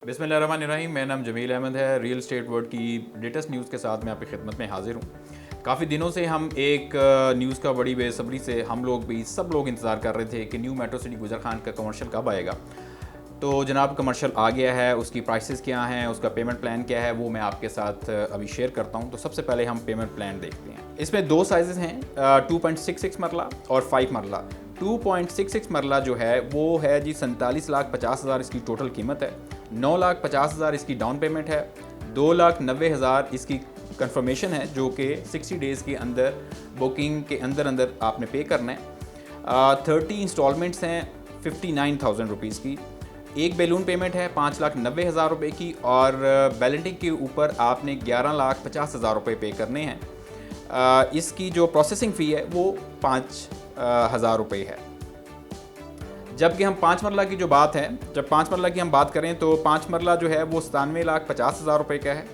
बिस्मिल्लाहिर्रहमानिर्रहीम। मेरा नाम जमील अहमद है। रियल एस्टेट वर्ल्ड की लेटेस्ट न्यूज़ के साथ मैं आपकी खिदमत में हाजिर हूँ। काफ़ी दिनों से हम एक न्यूज़ का बड़ी बेसब्री से हम लोग भी सब लोग इंतज़ार कर रहे थे कि new Metro City Gujar Khan का कमर्शियल कब आएगा। तो जनाब कमर्शियल आ गया है, उसकी प्राइसेस क्या हैं, उसका पेमेंट प्लान क्या है, वो मैं आपके साथ अभी शेयर करता हूँ। तो सबसे पहले हम पेमेंट प्लान देखते हैं। इसमें दो साइजेस हैं, 2.66 मरला और 5 मरला। 2.66 मरला जो है वो है जी 47,50,000 इसकी टोटल कीमत है। 9,50,000 इसकी डाउन पेमेंट है। 2,90,000 इसकी कंफर्मेशन है जो कि 60 डेज़ के अंदर बुकिंग के अंदर अंदर आपने पे करना है। 30 इंस्टॉलमेंट्स हैं 59,000 रुपीज़ की। एक बैलून पेमेंट है 5,90,000 रुपये की और बैलेंटिंग के ऊपर आपने 11,50,000 रुपये पे करने हैं। इसकी जो प्रोसेसिंग फ़ी है वो 5,000 रुपये है। जबकि हम 5 मरला की जो बात है, जब 5 मरला की हम बात करें तो 5 मरला जो है वो 97,50,000 रुपये का है।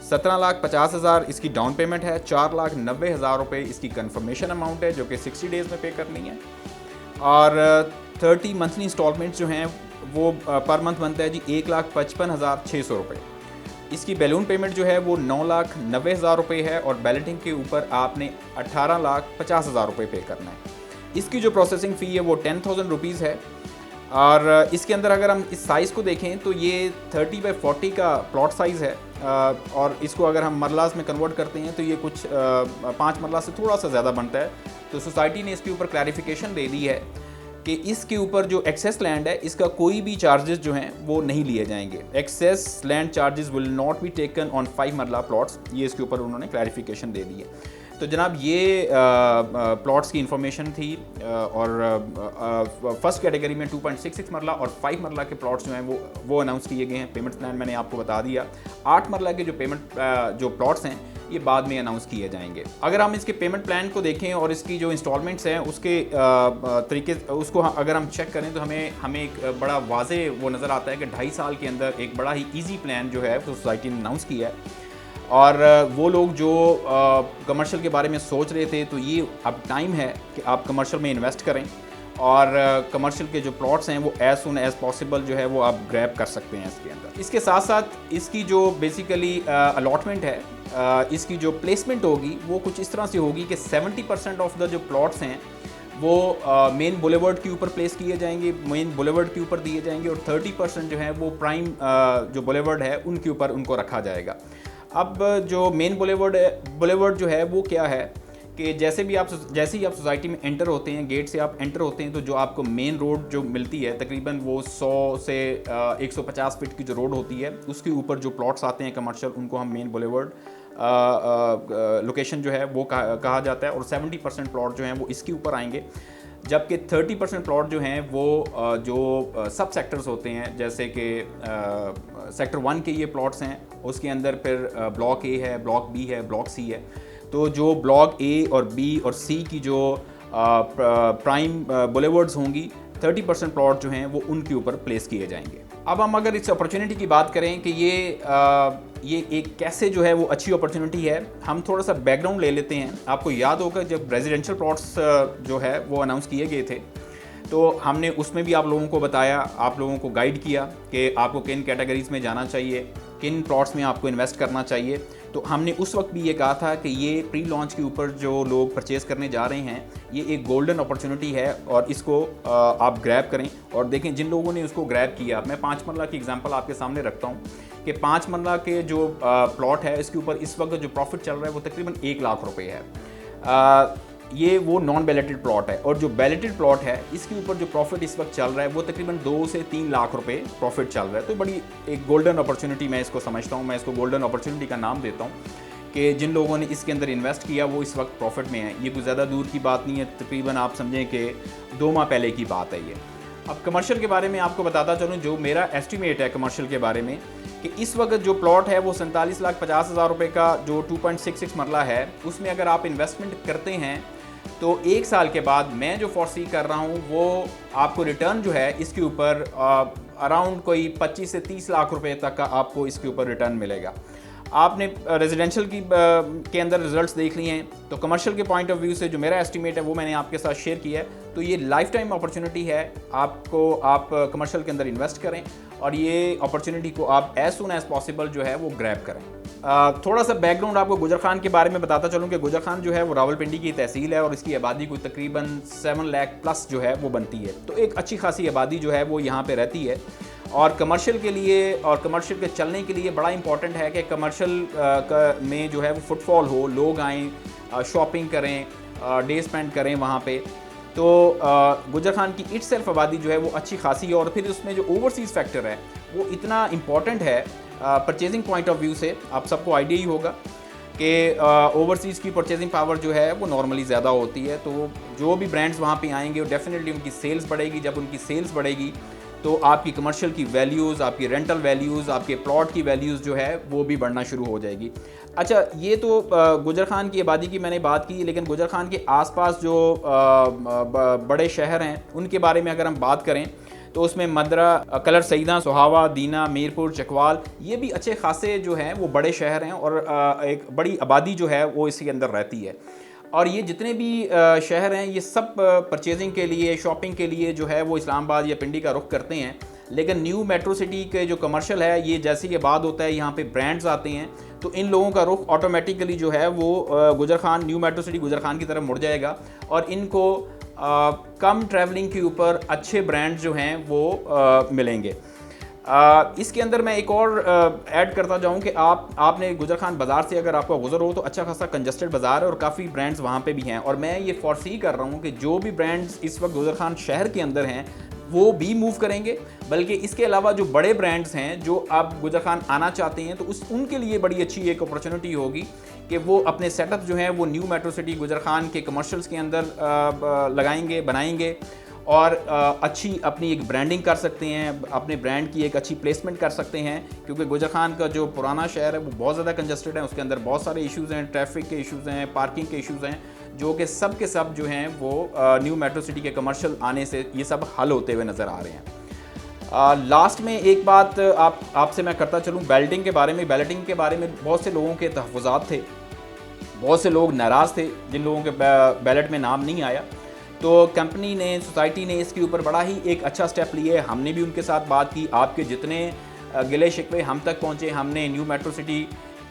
17,50,000 इसकी डाउन पेमेंट है। 4,90,000 रुपये इसकी कंफर्मेशन अमाउंट है जो कि 60 डेज़ में पे करनी है। और 30 मंथली इंस्टॉलमेंट्स जो हैं वो पर मंथ बनता है जी 1,55,600 रुपये। इसकी बैलून पेमेंट जो है वो 9,90,000 रुपये है और बैलेटिंग के ऊपर आपने 18,50,000 रुपये पे करना है। इसकी जो प्रोसेसिंग फ़ी है वो 10,000 रुपीज़ है। और इसके अंदर अगर हम इस साइज़ को देखें तो ये 30x40 का प्लॉट साइज़ है। और इसको अगर हम मरलास में कन्वर्ट करते हैं तो ये कुछ 5 मरला से थोड़ा सा ज़्यादा बनता है। तो सोसाइटी ने इसके ऊपर क्लैरिफिकेशन दे दी है कि इसके ऊपर जो एक्सेस लैंड है इसका कोई भी चार्जेस जो हैं वो नहीं लिए जाएंगे। Excess land charges will not be taken on 5 marla plots, ये इसके ऊपर उन्होंने क्लैरिफिकेशन दे दी है। तो जनाब ये प्लॉट्स की इंफॉर्मेशन थी। और फर्स्ट कैटेगरी में 2.66 मरला और 5 मरला के प्लॉट्स जो हैं वो अनाउंस किए गए हैं। पेमेंट प्लान मैंने आपको बता दिया। 8 मरला के जो जो प्लॉट्स हैं ये बाद में अनाउंस किए जाएंगे। अगर हम इसके पेमेंट प्लान को देखें और इसकी जो इंस्टॉलमेंट्स हैं उसके तरीके उसको अगर हम चेक करें तो हमें एक बड़ा वाज़े वो नज़र आता है कि 2.5 साल के अंदर एक बड़ा ही ईजी प्लान जो है तो सोसाइटी ने अनाउंस किया है। और वो लोग जो कमर्शियल के बारे में सोच रहे थे तो ये अब टाइम है कि आप कमर्शियल में इन्वेस्ट करें और कमर्शियल के जो प्लॉट्स हैं वो एज़ सुन एज़ पॉसिबल जो है वो आप ग्रैब कर सकते हैं इसके अंदर। इसके साथ साथ इसकी जो बेसिकली अलॉटमेंट है, इसकी जो प्लेसमेंट होगी वो कुछ इस तरह से होगी कि 70% ऑफ द जो प्लॉट्स हैं वो मेन बुलेवर्ड के ऊपर प्लेस किए जाएंगे, मेन बुलेवर्ड के ऊपर दिए जाएंगे और 30% जो है वो प्राइम जो बुलेवर्ड है उनके ऊपर उनको रखा जाएगा। अब जो मेन बुलेवर्ड जो है वो क्या है कि जैसे ही आप सोसाइटी में एंटर होते हैं, गेट से आप एंटर होते हैं तो जो आपको मेन रोड जो मिलती है तकरीबन वो 100 से 150 फीट की जो रोड होती है उसके ऊपर जो प्लॉट्स आते हैं कमर्शियल उनको हम मेन बुलेवर्ड लोकेशन जो है वो कहा जाता है। और 70% प्लॉट जो हैं वो इसके ऊपर आएंगे। जबकि 30% प्लॉट जो हैं वो जो सब सेक्टर्स होते हैं जैसे कि सेक्टर 1 के ये प्लॉट्स हैं, उसके अंदर फिर ब्लॉक ए है, ब्लॉक बी है, ब्लॉक सी है। तो जो ब्लॉक ए और बी और सी की जो प्राइम बुलेवर्ड्स होंगी 30% प्लॉट जो हैं वो उनके ऊपर प्लेस किए जाएंगे। अब हम अगर इस अपॉर्चुनिटी की बात करें कि ये एक कैसे जो है वो अच्छी अपॉर्चुनिटी है, हम थोड़ा सा बैकग्राउंड ले लेते हैं। आपको याद होगा जब रेजिडेंशियल प्लॉट्स जो है वो अनाउंस किए गए थे तो हमने उसमें भी आप लोगों को बताया, आप लोगों को गाइड किया कि आपको किन कैटेगरीज़ में जाना चाहिए, किन प्लॉट्स में आपको इन्वेस्ट करना चाहिए। तो हमने उस वक्त भी ये कहा था कि ये प्री लॉन्च के ऊपर जो लोग परचेज़ करने जा रहे हैं ये एक गोल्डन अपॉर्चुनिटी है और इसको आप ग्रैब करें। और देखें जिन लोगों ने उसको ग्रैब किया, मैं 5 मरला की एग्जांपल आपके सामने रखता हूँ कि 5 मरला के जो प्लॉट है इसके ऊपर इस वक्त जो प्रॉफिट चल रहा है वो तकरीबन 1 लाख रुपये है। ये वो नॉन बैलेटेड प्लॉट है और जो बैलेटेड प्लॉट है इसके ऊपर जो प्रॉफिट इस वक्त चल रहा है वो तकरीबन 2 से 3 लाख रुपए प्रॉफिट चल रहा है। तो बड़ी एक गोल्डन अपॉर्चुनिटी मैं इसको समझता हूँ, मैं इसको गोल्डन अपॉर्चुनिटी का नाम देता हूँ कि जिन लोगों ने इसके अंदर इन्वेस्ट किया वो इस वक्त प्रॉफिट में है। ये कोई ज़्यादा दूर की बात नहीं है, तकरीबन आप समझें कि 2 माह पहले की बात है ये। अब कमर्शियल के बारे में आपको बताता चलूँ, जो मेरा एस्टिमेट है कमर्शियल के बारे में कि इस वक्त जो प्लॉट है वो 47,50,000 रुपये का जो 2.66 मरला है उसमें अगर आप इन्वेस्टमेंट करते हैं तो 1 साल के बाद मैं जो फोरसी कर रहा हूँ वो आपको रिटर्न जो है इसके ऊपर अराउंड कोई 25 से 30 लाख रुपए तक का आपको इसके ऊपर रिटर्न मिलेगा। आपने रेजिडेंशियल के अंदर रिजल्ट्स देख लिए हैं तो कमर्शियल के पॉइंट ऑफ व्यू से जो मेरा एस्टिमेट है वो मैंने आपके साथ शेयर किया है। तो ये लाइफ टाइम अपॉर्चुनिटी है, आप कमर्शियल के अंदर इन्वेस्ट करें और ये अपॉर्चुनिटी को आप एज सुन एज पॉसिबल जो है वो ग्रैब करें। थोड़ा सा बैकग्राउंड आपको गुजर खान के बारे में बताता चलूँ कि गुजर खान जो है वो रावलपिंडी की तहसील है और इसकी आबादी कोई तकरीबन 7 लाख प्लस जो है वो बनती है। तो एक अच्छी खासी आबादी जो है वो यहाँ पे रहती है और कमर्शियल के लिए और कमर्शियल के चलने के लिए बड़ा इंपॉर्टेंट है कि कमर्शियल में जो है वो फुटफॉल हो, लोग आएँ, शॉपिंग करें, डे स्पेंड करें वहाँ पे। तो गुजर खान की इट सेल्फ आबादी जो है वो अच्छी खासी है और फिर उसमें जो ओवरसीज़ फैक्टर है वो इतना इम्पॉर्टेंट है परचेजिंग पॉइंट ऑफ व्यू से। आप सबको आइडिया ही होगा कि ओवरसीज़ की परचेजिंग पावर जो है वो नॉर्मली ज़्यादा होती है। तो जो भी ब्रांड्स वहाँ पे आएंगे वो डेफिनेटली उनकी सेल्स बढ़ेगी। जब उनकी सेल्स बढ़ेगी तो आपकी कमर्शियल की वैल्यूज़, आपकी रेंटल वैल्यूज़, आपके प्लॉट की वैल्यूज़ जो है वो भी बढ़ना शुरू हो जाएगी। अच्छा, ये तो गुजर खान की आबादी की मैंने बात की, लेकिन गुजर खान के आसपास जो बड़े शहर हैं उनके बारे में अगर हम बात करें तो उसमें मदरा, कलर सईदा, सोहावा, दीना, मीरपुर, चकवाल, ये भी अच्छे खासे जो हैं वो बड़े शहर हैं और एक बड़ी आबादी जो है वो इसके अंदर रहती है। और ये जितने भी शहर हैं ये सब परचेजिंग के लिए, शॉपिंग के लिए जो है वो इस्लामाबाद या पिंडी का रुख करते हैं। लेकिन न्यू मेट्रो सिटी के जो कमर्शियल है, ये जैसे ये बाद होता है यहाँ पे ब्रांड्स आते हैं तो इन लोगों का रुख ऑटोमेटिकली जो है वो गुजर Khan, new Metro City Gujar Khan की तरफ मुड़ जाएगा और इनको कम ट्रैवलिंग के ऊपर अच्छे ब्रांड्स जो हैं वो मिलेंगे। इसके अंदर मैं एक और ऐड करता जाऊं कि आपने गुजर खान बाज़ार से अगर आपका गुजर हो तो अच्छा खासा कंजस्टेड बाज़ार है और काफ़ी ब्रांड्स वहाँ पे भी हैं और मैं ये फोरसी कर रहा हूँ कि जो भी ब्रांड्स इस वक्त गुजर खान शहर के अंदर हैं वो भी मूव करेंगे। बल्कि इसके अलावा जो बड़े ब्रांड्स हैं जो अब गुजर खान आना चाहते हैं तो उनके लिए बड़ी अच्छी एक अपॉर्चुनिटी होगी कि वो अपने सेटअप जो हैं वो new Metro City Gujar Khan के कमर्शियल्स के अंदर लगाएंगे, बनाएंगे और अच्छी अपनी एक ब्रांडिंग कर सकते हैं, अपने ब्रांड की एक अच्छी प्लेसमेंट कर सकते हैं। क्योंकि गुजर खान का जो पुराना शहर है वो बहुत ज़्यादा कंजस्टेड है, उसके अंदर बहुत सारे इश्यूज़ हैं, ट्रैफिक के इश्यूज़ हैं, पार्किंग के इश्यूज़ हैं, जो कि सब के सब जो हैं वो न्यू मेट्रो सिटी के कमर्शियल आने से ये सब हल होते हुए नज़र आ रहे हैं। लास्ट में एक बात आपसे मैं करता चलूँ बैलेटिंग के बारे में। बैलेटिंग के बारे में बहुत से लोगों के तहफ़्फ़ुज़ात थे, बहुत से लोग नाराज़ थे जिन लोगों के बैलेट में नाम नहीं आया। तो कंपनी ने, सोसाइटी ने इसके ऊपर बड़ा ही एक अच्छा स्टेप लिया है। हमने भी उनके साथ बात की, आपके जितने गिले शिकवे हम तक पहुँचे हमने न्यू मेट्रो सिटी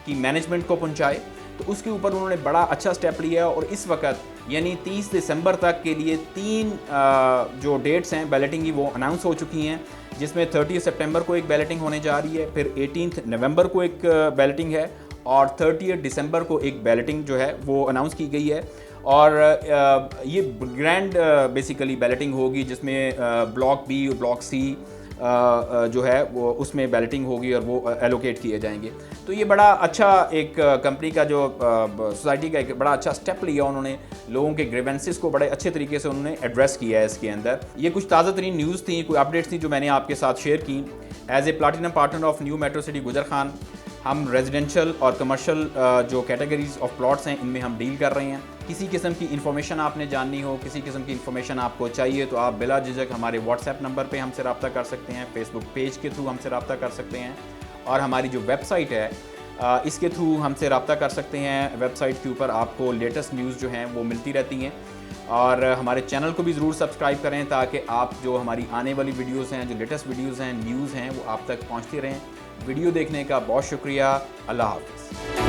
की मैनेजमेंट को पहुँचाए, तो उसके ऊपर उन्होंने बड़ा अच्छा स्टेप लिया और इस वक्त यानी 30 दिसंबर तक के लिए 3 जो डेट्स हैं बैलेटिंग की वो अनाउंस हो चुकी हैं, जिसमें 30 सितंबर को एक बैलेटिंग होने जा रही है, फिर 18 नवंबर को एक बैलेटिंग है और 30 दिसंबर को एक बैलेटिंग जो है वो अनाउंस की गई है। और ये ग्रैंड बेसिकली बैलेटिंग होगी जिसमें ब्लॉक बी और ब्लॉक सी जो है वो उसमें बैलेटिंग होगी और वो एलोकेट किए जाएंगे। तो ये बड़ा अच्छा एक कंपनी का जो सोसाइटी का एक बड़ा अच्छा स्टेप लिया उन्होंने, लोगों के ग्रीवेंसेस को बड़े अच्छे तरीके से उन्होंने एड्रेस किया है इसके अंदर। ये कुछ ताज़ा तरीन न्यूज़ थी, कोई अपडेट्स थी जो मैंने आपके साथ शेयर की। As a platinum partner of New Metro City Gujar Khan हम रेजिडेंशियल और कमर्शियल जो कैटेगरीज ऑफ प्लॉट्स हैं इनमें हम डील कर रहे हैं। किसी किस्म की इन्फॉर्मेशन आपने जाननी हो, किसी किस्म की इन्फॉर्मेशन आपको चाहिए तो आप बिला झिझक हमारे व्हाट्सएप नंबर पे हमसे रब्ता कर सकते हैं, फेसबुक पेज के थ्रू हमसे रब्ता कर सकते हैं और हमारी जो वेबसाइट है इसके थ्रू हमसे रब्ता कर सकते हैं। वेबसाइट के ऊपर आपको लेटेस्ट न्यूज़ जो हैं वो मिलती रहती हैं और हमारे चैनल को भी ज़रूर सब्सक्राइब करें ताकि आप जो हमारी आने वाली वीडियोज़ हैं, जो लेटेस्ट वीडियोज़ हैं, न्यूज़ हैं, वो आप तक पहुँचती रहें। वीडियो देखने का बहुत शुक्रिया। अल्लाह हाफ़िज़।